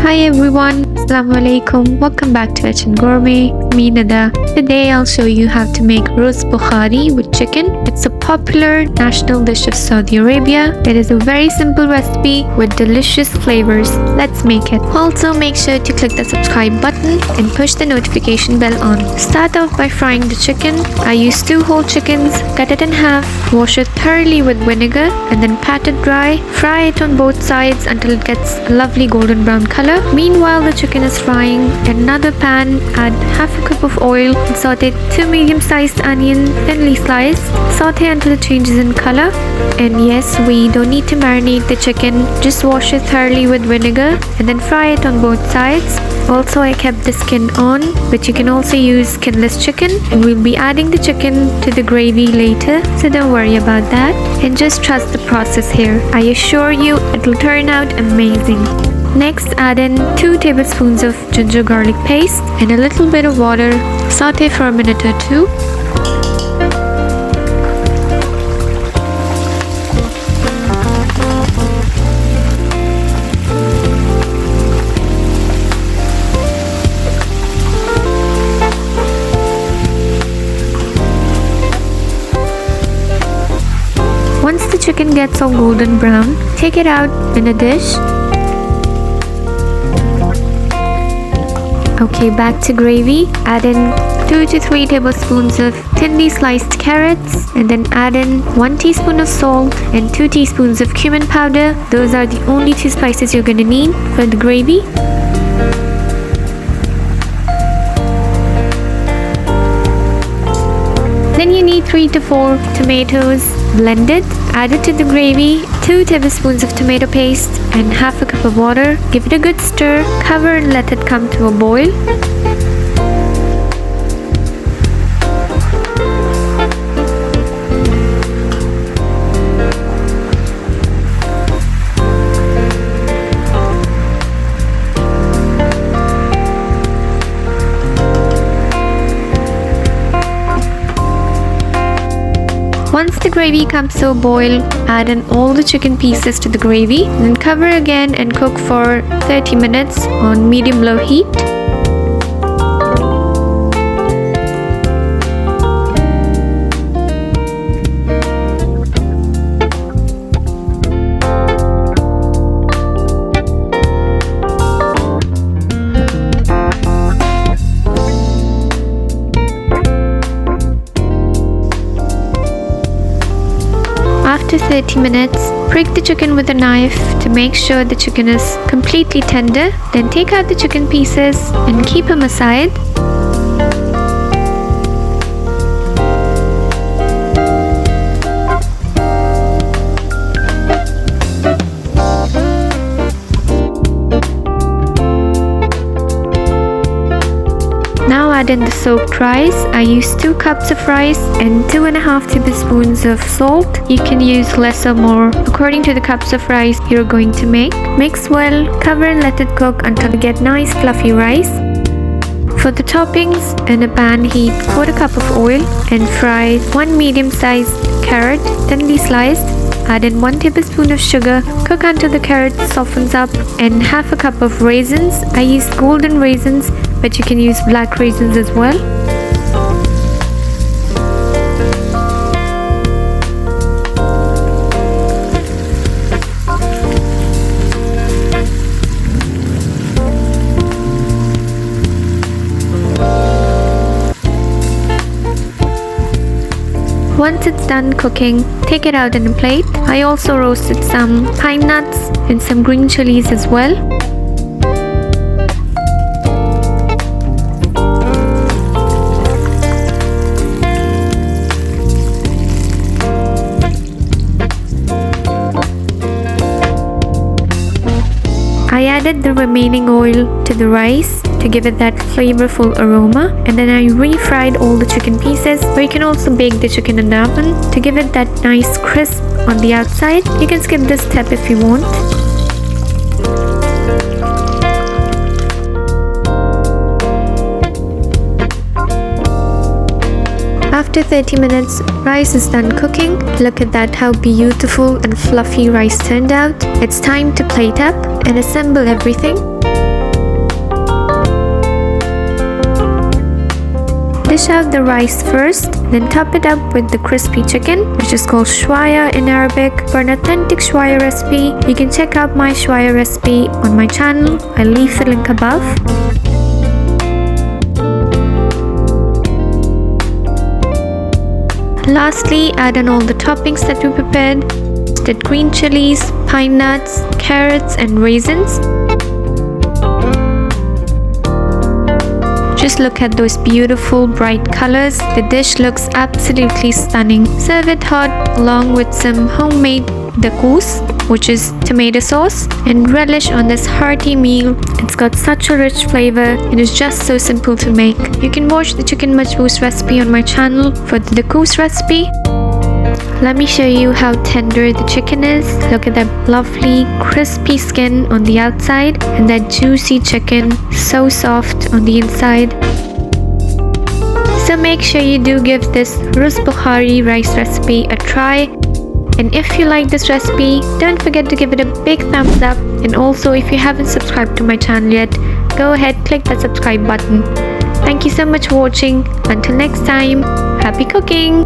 Hi everyone, Assalamu alaikum. Welcome back to Ech and Gourmet. Me Nada. Today I'll show you how to make Ruz Bukhari with chicken. It's a popular national dish of Saudi Arabia. It is a very simple recipe with delicious flavors. Let's make it. Also make sure to click the subscribe button and push the notification bell on. Start off by frying the chicken. I use 2 whole chickens, cut it in half, wash it thoroughly with vinegar and then pat it dry. Fry it on both sides until it gets a lovely golden brown color. Meanwhile the chicken is frying, in another pan add half a cup of oil and saute 2 medium-sized onions thinly sliced. Saute until it changes in color. And yes, we don't need to marinate the chicken, just wash it thoroughly with vinegar and then fry it on both sides. Also I kept the skin on, but you can also use skinless chicken, and we'll be adding the chicken to the gravy later, so don't worry about that and just trust the process here. I assure you it'll turn out amazing. Next, add in 2 tablespoons of ginger garlic paste and a little bit of water. Saute for a minute or 2. Once the chicken gets all golden brown, take it out in a dish. Okay, back to gravy. Add in 2 to 3 tablespoons of thinly sliced carrots and then add in 1 teaspoon of salt and 2 teaspoons of cumin powder. Those are the only 2 spices you're going to need for the gravy. Then you need 3 to 4 tomatoes blended. Add it to the gravy, 2 tablespoons of tomato paste and half a cup of water. Give it a good stir, cover and let it come to a boil. Once the gravy comes to a boil, add in all the chicken pieces to the gravy, then cover again and cook for 30 minutes on medium-low heat. After 30 minutes, prick the chicken with a knife to make sure the chicken is completely tender. Then take out the chicken pieces and keep them aside. Now add in the soaked rice. I used 2 cups of rice and 2.5 tablespoons of salt. You can use less or more according to the cups of rice you're going to make. Mix well, cover and let it cook until you get nice fluffy rice. For the toppings, in a pan heat 1/4 cup of oil and fry 1 medium-sized carrot thinly sliced. Add in 1 tablespoon of sugar, cook until the carrot softens up, and half a cup of raisins. I used golden raisins, but you can use black raisins as well. Once it's done cooking, take it out in a plate. I also roasted some pine nuts and some green chilies as well. I added the remaining oil to the rice to give it that flavorful aroma, and then I refried all the chicken pieces, or you can also bake the chicken in the oven to give it that nice crisp on the outside. You can skip this step if you want. After 30 minutes, rice is done cooking. Look at that, how beautiful and fluffy rice turned out. It's time to plate up and assemble everything. Dish out the rice first, then top it up with the crispy chicken, which is called shwaya in Arabic. For an authentic shwaya recipe, you can check out my shwaya recipe on my channel. I'll leave the link above. Lastly, add in all the toppings that we prepared. Roasted green chilies, pine nuts, carrots and raisins. Just look at those beautiful bright colors. The dish looks absolutely stunning. Serve it hot along with some homemade dakous, which is tomato sauce, and relish on this hearty meal. It's got such a rich flavor. It is just so simple to make. You can watch the chicken majboos recipe on my channel for the dakous recipe. Let me show you how tender the chicken is. Look at that lovely crispy skin on the outside and that juicy chicken, so soft on the inside. So make sure you do give this Ruz Bukhari rice recipe a try. And if you like this recipe, don't forget to give it a big thumbs up. And also, if you haven't subscribed to my channel yet, go ahead, click that subscribe button. Thank you so much for watching. Until next time, happy cooking!